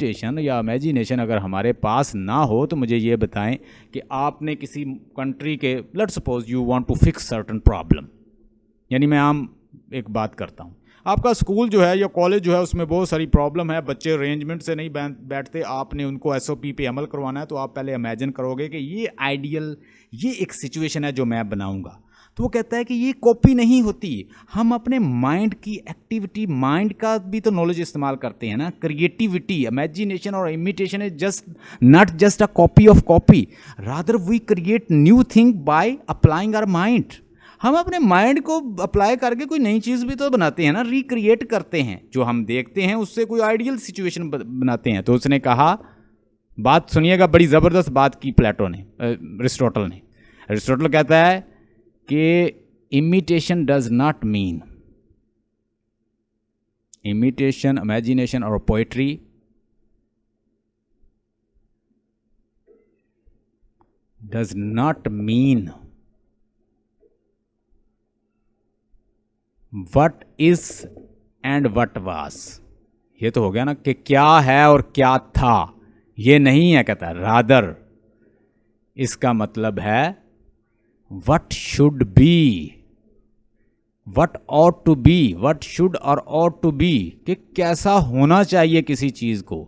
Imitation या imagination अगर हमारे पास ना हो तो मुझे ये बताएं कि आपने किसी कंट्री के, let's suppose you want to fix certain problem, यानी मैं आम एक बात करता हूँ, आपका स्कूल जो है या कॉलेज जो है उसमें बहुत सारी प्रॉब्लम है, बच्चे अरेंजमेंट से नहीं बैठते, आपने उनको एसओपी पे अमल करवाना है, तो आप पहले इमेजिन करोगे कि ये आइडियल, ये एक सिचुएशन है जो मैं बनाऊंगा। तो वो कहता है कि ये कॉपी नहीं होती, हम अपने माइंड की एक्टिविटी, माइंड का भी तो नॉलेज इस्तेमाल करते हैं ना, क्रिएटिविटी, इमेजिनेशन और imitation is just not just a copy of copy, rather we create new thing by applying our mind. हम अपने माइंड को अप्लाई करके कोई नई चीज़ भी तो बनाते हैं ना, रिक्रिएट करते हैं, जो हम देखते हैं उससे कोई आइडियल सिचुएशन बनाते हैं। तो उसने कहा, बात सुनिएगा, बड़ी ज़बरदस्त बात की प्लेटो ने, अरिस्टोटल ने। अरिस्टोटल कहता है कि imitation does not mean, imitation, imagination और poetry does not mean what is and what was. ये तो हो गया ना कि क्या है और क्या था, ये नहीं है, कहता है रादर इसका मतलब है what should be, what ought to be, what should और ऑट टू बी, कि कैसा होना चाहिए किसी चीज़ को।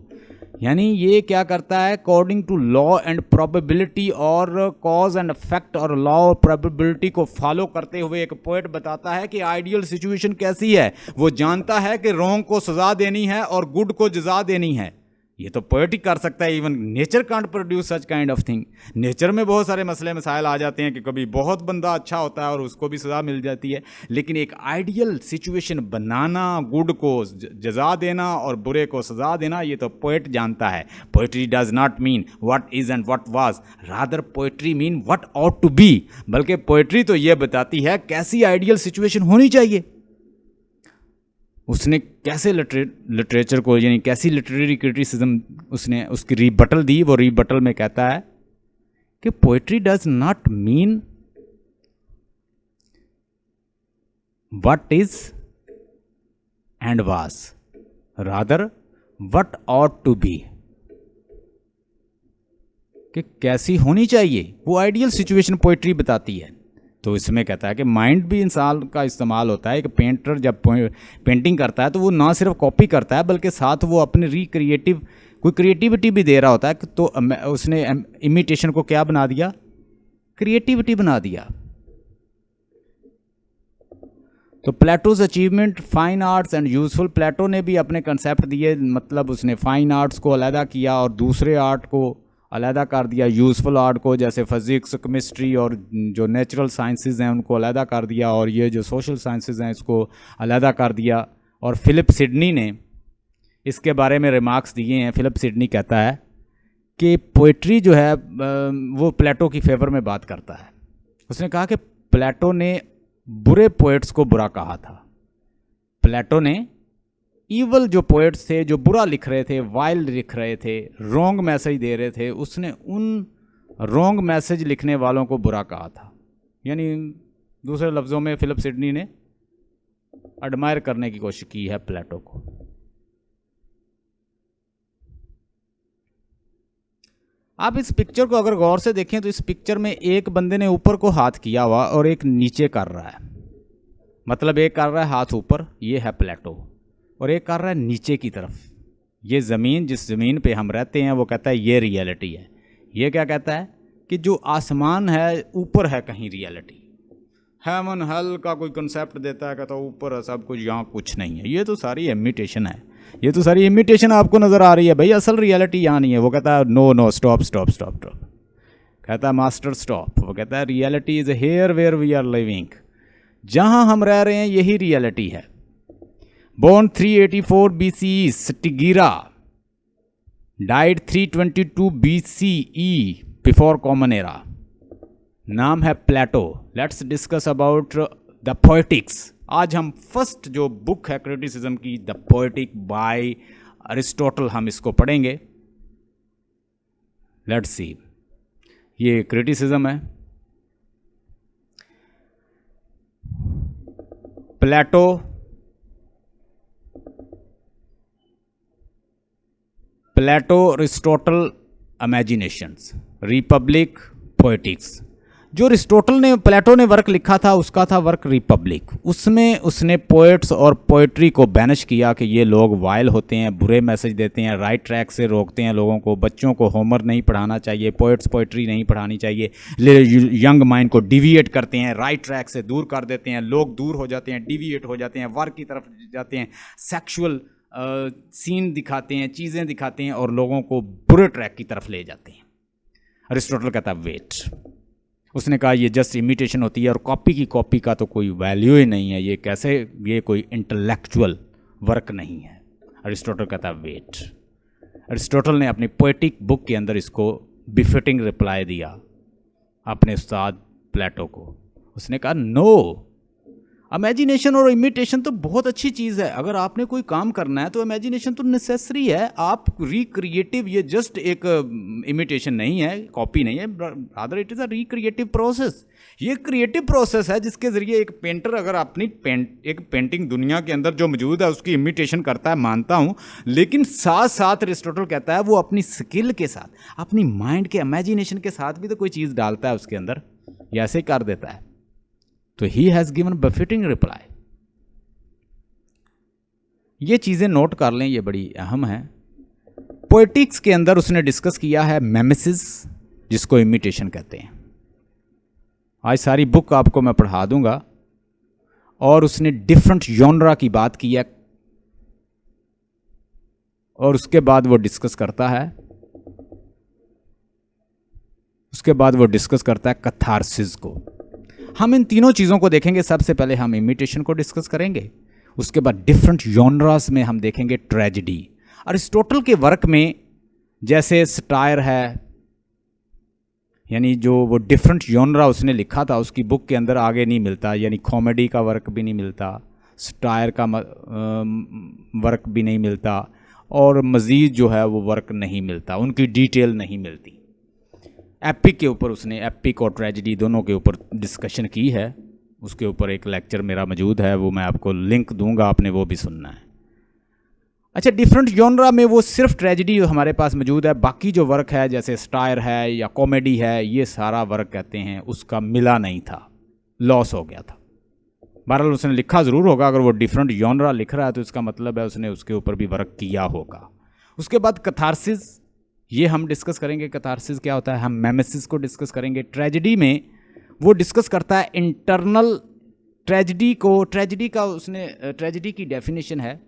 यानी ये क्या करता है, according to law and probability और कॉज एंड इफेक्ट और लॉ और प्रोबेबिलिटी को फॉलो करते हुए एक पोएट बताता है कि आइडियल सिचुएशन कैसी है। वो जानता है कि रॉन्ग को सजा देनी है और गुड को जजा देनी है। ये तो पोएट ही कर सकता है, even nature can't produce such kind of thing. Nature में बहुत सारे मसले मसाइल आ जाते हैं कि कभी बहुत बंदा अच्छा होता है और उसको भी सज़ा मिल जाती है, लेकिन एक आइडियल सिचुएशन बनाना, गुड को जजा देना और बुरे को सज़ा देना, ये तो पोएट जानता है। Poetry does not mean what is and what was, rather poetry mean what ought to be. बल्कि पोएट्री तो ये बताती है कैसी आइडियल सिचुएशन होनी चाहिए। उसने कैसे लिटरेचर को, यानी कैसी लिटरेरी क्रिटिसिज्म उसने उसकी रीबटल दी। वो रीबटल में कहता है कि poetry does not mean what is and was, rather what ought to be, कि कैसी होनी चाहिए, वो आइडियल सिचुएशन पोएट्री बताती है। तो इसमें कहता है कि माइंड भी इंसान का इस्तेमाल होता है। कि पेंटर जब पेंटिंग करता है तो वो ना सिर्फ कॉपी करता है बल्कि साथ वो अपने रिक्रिएटिव कोई क्रिएटिविटी भी दे रहा होता है। तो उसने इमिटेशन को क्या बना दिया, क्रिएटिविटी बना दिया। तो Plato's achievement, fine arts and useful, Plato ने भी अपने कंसेप्ट दिए, मतलब उसने फाइन आर्ट्स को अलहदा किया और दूसरे आर्ट को अलहदा कर दिया, यूज़फुल आर्ट को, जैसे फिज़िक्स, केमिस्ट्री और जो नेचुरल साइंसेस हैं उनको अलहदा कर दिया, और ये जो सोशल साइंसेस हैं इसको अलहदा कर दिया। और फिलिप सिडनी ने इसके बारे में रिमार्क्स दिए हैं। फिलिप सिडनी कहता है कि पोइट्री जो है वो प्लेटो की फेवर में बात करता है। उसने कहा कि प्लेटो ने बुरे पोएट्स को बुरा कहा था। प्लेटो ने ईवल जो पोएट्स थे, जो बुरा लिख रहे थे, वाइल्ड लिख रहे थे, रॉन्ग मैसेज दे रहे थे, उसने उन रॉन्ग मैसेज लिखने वालों को बुरा कहा था। यानी दूसरे लफ्ज़ों में फिलिप सिडनी ने एडमायर करने की कोशिश की है प्लेटो को। आप इस पिक्चर को अगर गौर से देखें तो इस पिक्चर में एक बंदे ने ऊपर को हाथ किया हुआ और एक नीचे कर रहा है, मतलब एक कर रहा है हाथ ऊपर, ये है प्लेटो, और एक कर रहा है नीचे की तरफ। ये ज़मीन, जिस ज़मीन पे हम रहते हैं, वो कहता है ये रियलिटी है। ये क्या कहता है कि जो आसमान है ऊपर है कहीं रियलिटी। हेवन हेल का कोई कंसेप्ट देता है, कहता है ऊपर है सब कुछ, यहाँ कुछ नहीं है। ये तो सारी इमिटेशन है, ये तो सारी इमिटेशन आपको नज़र आ रही है भाई, असल रियलिटी यहाँ नहीं है। वो कहता है no no stop stop stop stop, कहता है मास्टर स्टॉप। वो कहता है reality is here where we are living, जहाँ हम रह रहे हैं यही रियलिटी है। Born 384 BCE, Stygira. Died 322 BCE, before Common Era. नाम है Plato. Let's discuss about the poetics. आज हम फर्स्ट जो बुक है क्रिटिसिज्म की, द पोएटिक बाय अरिस्टोटल, हम इसको पढ़ेंगे। लेट्स सी, ये क्रिटिसिज्म है। प्लेटो प्लेटो, अरिस्टोटल, इमेजिनेशंस, रिपब्लिक, पोएटिक्स। जो अरिस्टोटल ने, प्लेटो ने वर्क लिखा था उसका था वर्क रिपब्लिक। उसमें उसने पोएट्स और पोएट्री को बैनिश किया कि ये लोग वायल होते हैं, बुरे मैसेज देते हैं, राइट ट्रैक से रोकते हैं लोगों को, बच्चों को होमर नहीं पढ़ाना चाहिए, पोएट्स पोएट्री नहीं पढ़ानी चाहिए, यंग माइंड को डिविएट करते हैं, राइट ट्रैक से दूर कर देते हैं, लोग दूर हो जाते हैं, डिविएट हो जाते हैं, वर्क की तरफ जाते हैं, सेक्सुअल सीन दिखाते हैं, चीज़ें दिखाते हैं और लोगों को बुरे ट्रैक की तरफ ले जाते हैं। अरिस्टोटल कहता है वेट। उसने कहा ये जस्ट इमिटेशन होती है और कॉपी का तो कोई वैल्यू ही नहीं है, ये कैसे, ये कोई इंटेलेक्चुअल वर्क नहीं है। अरिस्टोटल कहता है वेट। अरिस्टोटल ने अपनी पोएटिक बुक के अंदर इसको बिफिटिंग रिप्लाई दिया अपने उस्ताद प्लेटो को। उसने कहा नो, इमेजिनेशन और इमिटेशन तो बहुत अच्छी चीज़ है, अगर आपने कोई काम करना है तो इमेजिनेशन तो नेसेसरी है। आप रिक्रिएटिव, ये जस्ट एक इमिटेशन नहीं है, कॉपी नहीं है, rather it is a recreative process. ये क्रिएटिव प्रोसेस है जिसके ज़रिए एक पेंटर अगर अपनी एक पेंटिंग दुनिया के अंदर जो मौजूद है उसकी इमिटेशन करता है, मानता हूँ, लेकिन साथ साथ अरिस्टोटल कहता है वो अपनी स्किल के साथ, अपनी माइंड के इमेजिनेशन के साथ भी तो कोई चीज़ डालता है उसके अंदर, या ऐसे ही कर देता है। तो ही हैज़ गिवन बफिटिंग रिप्लाई। ये चीज़ें नोट कर लें, ये बड़ी अहम है। पोएटिक्स के अंदर उसने डिस्कस किया है मेमेसिस, जिसको इमिटेशन कहते हैं। आज सारी बुक आपको मैं पढ़ा दूंगा। और उसने डिफरेंट जॉनरा की बात की है और उसके बाद वो डिस्कस करता है, कैथार्सिस को। हम इन तीनों चीज़ों को देखेंगे। सबसे पहले हम इमिटेशन को डिस्कस करेंगे, उसके बाद डिफरेंट जॉनरास में हम देखेंगे ट्रेजेडी। अरिस्टोटल के वर्क में जैसे सटायर है, यानी जो वो डिफरेंट जॉनरा उसने लिखा था उसकी बुक के अंदर आगे नहीं मिलता, यानी कॉमेडी का वर्क भी नहीं मिलता, सटायर का वर्क भी नहीं मिलता, और मज़ीद जो है वो वर्क नहीं मिलता, उनकी डिटेल नहीं मिलती। एपिक के ऊपर उसने, एपिक और ट्रेजेडी दोनों के ऊपर डिस्कशन की है। उसके ऊपर एक लेक्चर मेरा मौजूद है, वो मैं आपको लिंक दूंगा, आपने वो भी सुनना है। अच्छा, डिफरेंट जॉनरा में वो सिर्फ ट्रेजेडी हमारे पास मौजूद है, बाकी जो वर्क है जैसे स्टायर है या कॉमेडी है, ये सारा वर्क कहते हैं उसका मिला नहीं था, लॉस हो गया था। बहरहाल उसने लिखा ज़रूर होगा, अगर वो डिफरेंट जॉनरा लिख रहा है तो इसका मतलब है उसने उसके ऊपर भी वर्क किया होगा। उसके बाद कैथार्सिस, ये हम डिस्कस करेंगे कैथार्सिस क्या होता है। हम मेमेसिस को डिस्कस करेंगे। ट्रेजेडी में वो डिस्कस करता है इंटरनल ट्रेजेडी को। ट्रेजेडी का उसने, ट्रेजेडी की डेफिनेशन है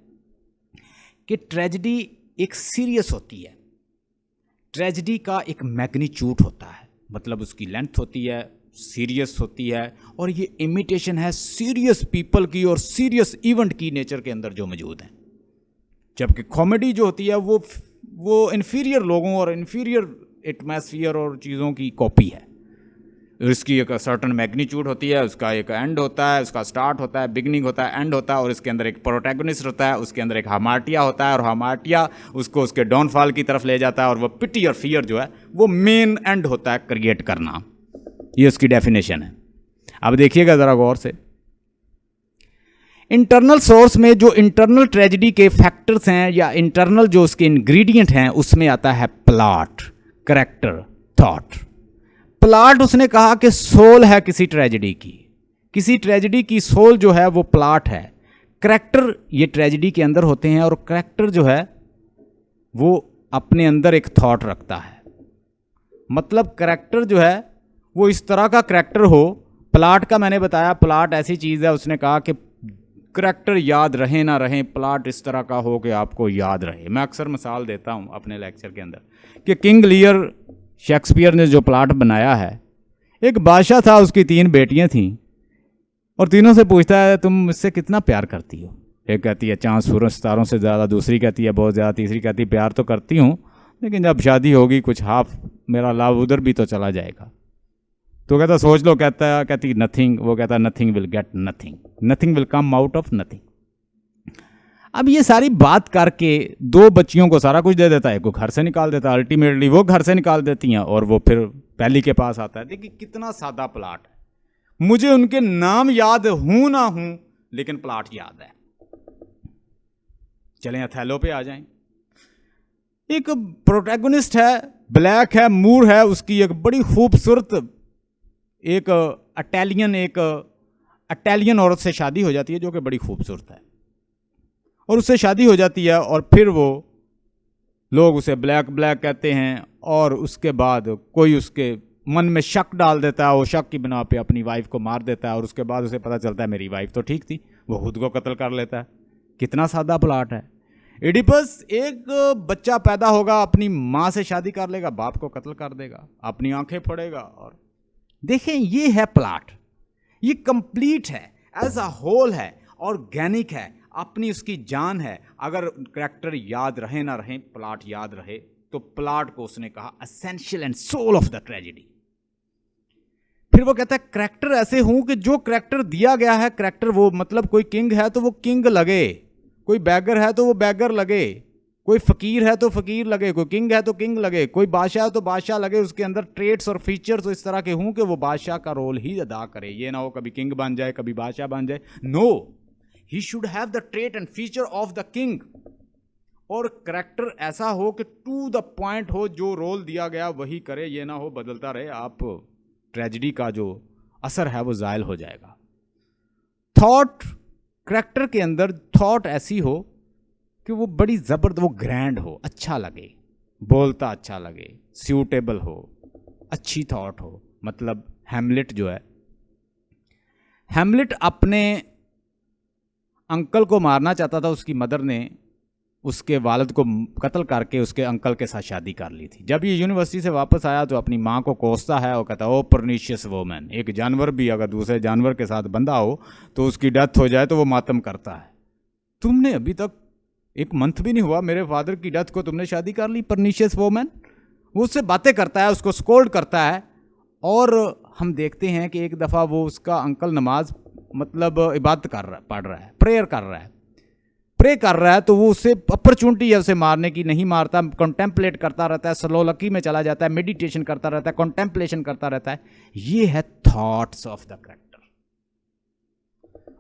कि ट्रेजेडी एक सीरियस होती है, ट्रेजेडी का एक मैग्नीट्यूड होता है, मतलब उसकी लेंथ होती है, सीरियस होती है, और ये इमिटेशन है सीरियस पीपल की और सीरियस इवेंट की नेचर के अंदर जो मौजूद हैं। जबकि कॉमेडी जो होती है वो इन्फीरियर लोगों और इन्फीरियर एटमॉस्फेयर और चीज़ों की कॉपी है। इसकी एक सर्टन मैग्नीट्यूड होती है, उसका एक एंड होता है, उसका स्टार्ट होता है, बिगनिंग होता है, एंड होता है, और इसके अंदर एक प्रोटैगनिस्ट होता है, उसके अंदर एक हामार्टिया होता है, और हामार्टिया उसको उसके डाउनफॉल की तरफ ले जाता है, और वो पिटी और फियर जो है वो मेन एंड होता है क्रिएट करना। ये उसकी डेफिनेशन है। अब देखिएगा ज़रा गौर से, इंटरनल सोर्स में जो इंटरनल ट्रेजेडी के फैक्टर्स हैं या इंटरनल जो उसके इंग्रेडिएंट हैं, उसमें आता है प्लॉट, करैक्टर, थॉट। प्लॉट उसने कहा कि सोल है किसी ट्रेजेडी की, किसी ट्रेजेडी की सोल जो है वो प्लॉट है। करैक्टर ये ट्रेजेडी के अंदर होते हैं, और करैक्टर जो है वो अपने अंदर एक थॉट रखता है। मतलब करैक्टर जो है वो इस तरह का करैक्टर हो। प्लॉट का मैंने बताया, प्लॉट ऐसी चीज़ है, उसने कहा कि करैक्टर याद रहे ना रहे, प्लॉट इस तरह का हो कि आपको याद रहे। मैं अक्सर मिसाल देता हूँ अपने लेक्चर के अंदर कि किंग लियर शेक्सपियर ने जो प्लॉट बनाया है, एक बादशाह था, उसकी 3 बेटियां थीं, और तीनों से पूछता है तुम मुझसे कितना प्यार करती हो। एक कहती है चाँद सूरज सितारों से ज़्यादा, दूसरी कहती है बहुत ज़्यादा, तीसरी कहती है प्यार तो करती हूँ लेकिन जब शादी होगी कुछ हाफ मेरा लाभ उधर भी तो चला जाएगा। तो कहता सोच लो, कहती नथिंग। वो कहता nothing will get nothing, nothing will come out of nothing. अब ये सारी बात करके 2 बच्चियों को सारा कुछ दे देता है, को घर से निकाल देता है, अल्टीमेटली वो घर से निकाल देती हैं, और वो फिर पहली के पास आता है। देखिए कितना सादा प्लॉट है। मुझे उनके नाम याद हूं ना हूं, लेकिन प्लॉट याद है। चलें अथेलो पे आ जाएं। एक प्रोटैगनिस्ट है, ब्लैक है, मूर है, उसकी एक बड़ी खूबसूरत एक इटालियन औरत से शादी हो जाती है जो कि बड़ी खूबसूरत है, और उससे शादी हो जाती है, और फिर वो लोग उसे ब्लैक ब्लैक कहते हैं, और उसके बाद कोई उसके मन में शक डाल देता है, वो शक की बिना पे अपनी वाइफ को मार देता है, और उसके बाद उसे पता चलता है मेरी वाइफ तो ठीक थी, वो खुद को कत्ल कर लेता है। कितना सादा प्लाट है। इडिपस एक बच्चा पैदा होगा, अपनी माँ से शादी कर लेगा, बाप को कत्ल कर देगा, अपनी आंखें फोड़ेगा, और देखें ये है प्लाट, ये कंप्लीट है, एज अ होल है, ऑर्गेनिक है, अपनी उसकी जान है। अगर करैक्टर याद रहे ना रहे, प्लाट याद रहे, तो प्लाट को उसने कहा essential and soul of the tragedy. फिर वो कहता है करैक्टर ऐसे हूं कि जो करैक्टर दिया गया है, करैक्टर वो मतलब कोई किंग है तो वो किंग लगे, कोई बैगर है तो वो बैगर लगे, कोई फकीर है तो फकीर लगे, कोई किंग है तो किंग लगे, कोई बादशाह है तो बादशाह लगे, उसके अंदर ट्रेट्स और फीचर्स तो इस तरह के हों कि वो बादशाह का रोल ही अदा करे। ये ना हो कभी किंग बन जाए कभी बादशाह बन जाए। No, he should have the trait and feature of the king, और करैक्टर ऐसा हो कि टू द पॉइंट हो, जो रोल दिया गया वही करे, ये ना हो बदलता रहे, आप ट्रेजेडी का जो असर है वो जायल हो जाएगा। थॉट, करैक्टर के अंदर थॉट ऐसी हो कि वो बड़ी जबरदस्त, वो ग्रैंड हो, अच्छा लगे, बोलता अच्छा लगे, सूटेबल हो, अच्छी थॉट हो। मतलब हैमलेट जो है, हैमलेट अपने अंकल को मारना चाहता था, उसकी मदर ने उसके वालिद को कत्ल करके उसके अंकल के साथ शादी कर ली थी। जब ये यूनिवर्सिटी से वापस आया तो अपनी माँ को कोसता है और कहता है ओ परनीशियस वोमैन। एक जानवर भी अगर दूसरे जानवर के साथ बंधा हो तो उसकी डेथ हो जाए तो वो मातम करता है, तुमने अभी तक एक मंथ भी नहीं हुआ मेरे फादर की डेथ को, तुमने शादी कर ली, परनीशियस वोमैन। वो उससे बातें करता है, उसको स्कोल्ड करता है, और हम देखते हैं कि एक दफ़ा वो उसका अंकल नमाज मतलब इबादत कर रहा, पढ़ रहा है, प्रेयर कर रहा है, प्रे कर रहा है, तो वो उससे अपॉर्चुनिटी है उसे मारने की, नहीं मारता, कंटेम्पलेट करता रहता है, स्लोलकी में चला जाता है, मेडिटेशन करता रहता है, कंटेम्पलेशन करता रहता है। ये है थॉट्स ऑफ द कैरेक्टर।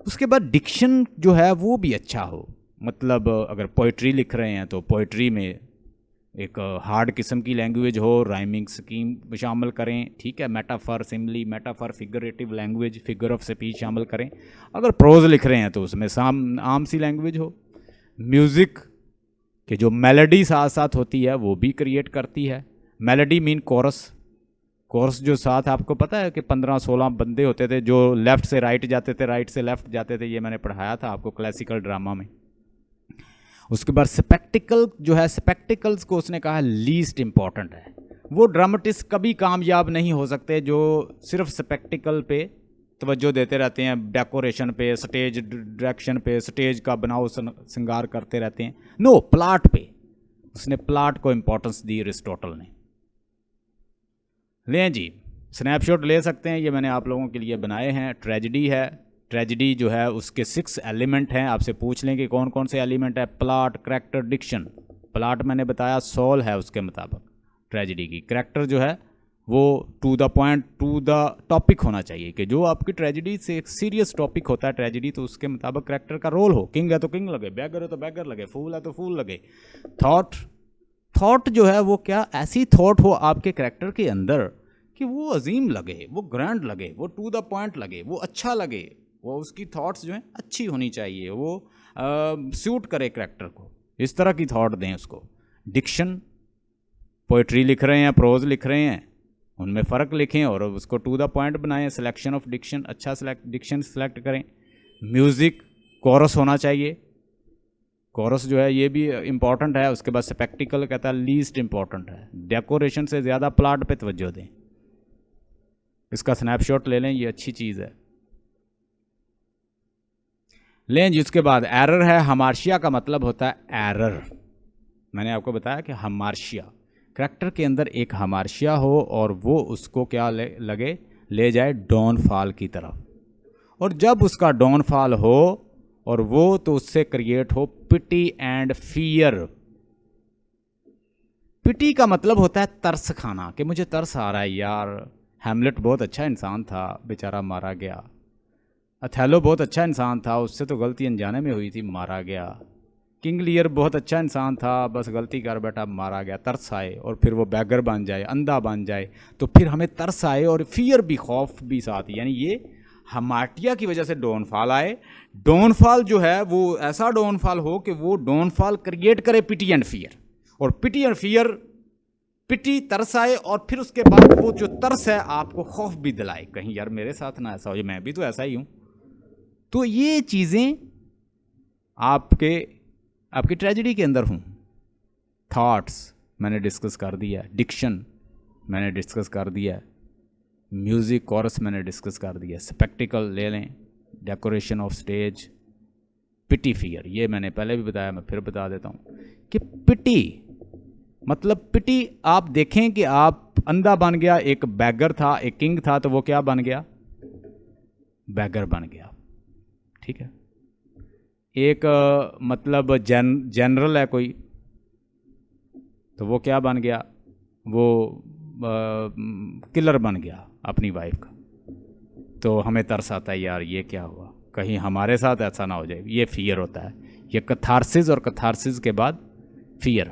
उसके बाद डिक्शन जो है वो भी अच्छा हो, मतलब अगर पोइट्री लिख रहे हैं तो पोइट्री में एक हार्ड किस्म की लैंग्वेज हो, राइमिंग स्कीम शामिल करें, ठीक है, metaphor, simile, metaphor, figurative language, figure of speech शामिल करें। अगर प्रोज लिख रहे हैं तो उसमें आम सी लैंग्वेज हो। म्यूज़िक के जो मेलोडी साथ साथ होती है वो भी क्रिएट करती है। मेलोडी मीन कोरस, कोरस जो साथ, आपको पता है कि 15-16 बंदे होते थे जो लेफ़्ट से राइट जाते थे, राइट से लेफ़्ट जाते थे, ये मैंने पढ़ाया था आपको क्लासिकल ड्रामा में। उसके बाद स्पेक्टिकल जो है, स्पेक्टिकल्स को उसने कहा लीस्ट इम्पॉर्टेंट है। वो ड्रामेटिस्ट कभी कामयाब नहीं हो सकते जो सिर्फ स्पेक्टिकल पे तवज्जो देते रहते हैं, डेकोरेशन पे, स्टेज डायरेक्शन पे, स्टेज का बनाओ श्रृंगार करते रहते हैं। नो, प्लाट पे उसने प्लाट को इम्पोर्टेंस दी अरिस्टोटल ने। लें जी, स्नैपशॉट ले सकते हैं, ये मैंने आप लोगों के लिए बनाए हैं। ट्रेजेडी है, ट्रेजेडी जो है उसके 6 एलिमेंट हैं। आपसे पूछ लें कि कौन कौन से एलिमेंट है। Plot, character, Dickson. प्लाट मैंने बताया सोल है उसके मुताबिक ट्रेजेडी की। करैक्टर जो है वो to the point, to the topic होना चाहिए, कि जो आपकी ट्रेजेडी से एक सीरियस टॉपिक होता है ट्रेजेडी, तो उसके मुताबिक करैक्टर का रोल हो। किंग है तो किंग लगे, बैगर है तो बैगर लगे, फूल है तो फूल लगे। थॉट, थॉट जो है वो क्या, ऐसी थॉट हो आपके करैक्टर के अंदर कि वो अजीम लगे, वो ग्रैंड लगे, वो टू द पॉइंट लगे, वो अच्छा लगे, वो उसकी थॉट्स जो हैं अच्छी होनी चाहिए, वो सूट करे करैक्टर को, इस तरह की थॉट दें उसको। डिक्शन, पोइट्री लिख रहे हैं, प्रोज लिख रहे हैं, उनमें फ़र्क लिखें और उसको टू द पॉइंट बनाएं। सिलेक्शन ऑफ डिक्शन, अच्छा डिक्शन सेलेक्ट करें। म्यूज़िक, कोरस होना चाहिए, कोरस जो है ये भी इम्पॉर्टेंट है। उसके बाद स्पेक्टिकल कहता है लीस्ट इम्पॉर्टेंट है। डेकोरेशन से ज़्यादा प्लाट पे तवज्जो दें। इसका स्नैपशॉट ले लें, ये अच्छी चीज़ है। लें जी, उसके बाद एरर है। हमार्शिया का मतलब होता है एरर। मैंने आपको बताया कि हमार्शिया, करैक्टर के अंदर एक हमार्शिया हो और वो उसको क्या लगे, ले जाए डाउनफॉल की तरफ, और जब उसका डाउनफॉल हो और वो, तो उससे क्रिएट हो पिटी एंड फियर। पिटी का मतलब होता है तरस खाना, कि मुझे तरस आ रहा है यार, हैमलेट बहुत अच्छा इंसान था, बेचारा मारा गया। अथेलो बहुत अच्छा इंसान था, उससे तो गलती अनजाने में हुई थी, मारा गया। किंग लियर बहुत अच्छा इंसान था, बस गलती कर बैठा, मारा गया, तरस आए, और फिर वो बैगर बन जाए, अंधा बन जाए, तो फिर हमें तरस आए और फियर भी, खौफ भी साथ ही। यानी ये हमाटिया की वजह से डाउनफॉल आए। डाउनफॉल जो है वो ऐसा डाउनफॉल हो कि वो डाउनफॉल क्रिएट करे पिटी एंड फियर, और पिटी एंड फियर, पिटी तरस आए, और फिर उसके बाद वो जो तरस है आपको खौफ भी दिलाए, कहीं यार मेरे साथ ना ऐसा हो, मैं भी तो ऐसा ही हूँ। तो ये चीज़ें आपकी ट्रेजेडी के अंदर हूँ। थॉट्स मैंने डिस्कस कर दिया है, डिक्शन मैंने डिस्कस कर दिया है, म्यूज़िक कोरस मैंने डिस्कस कर दिया, स्पेक्टिकल ले लें, decoration of stage, pity fear, ये मैंने पहले भी बताया, मैं फिर बता देता हूँ कि पिटी मतलब, पिटी आप देखें कि आप अंधा बन गया, एक बैगर था, एक किंग था, तो वो क्या बन गया? बैगर बन गया, ठीक है। एक मतलब जनरल है कोई, तो वो क्या बन गया? वो किलर बन गया अपनी वाइफ का। तो हमें तरस आता है, यार ये क्या हुआ, कहीं हमारे साथ ऐसा ना हो जाए। ये फियर होता है, ये कथारसिस, और कथारसिस के बाद फियर।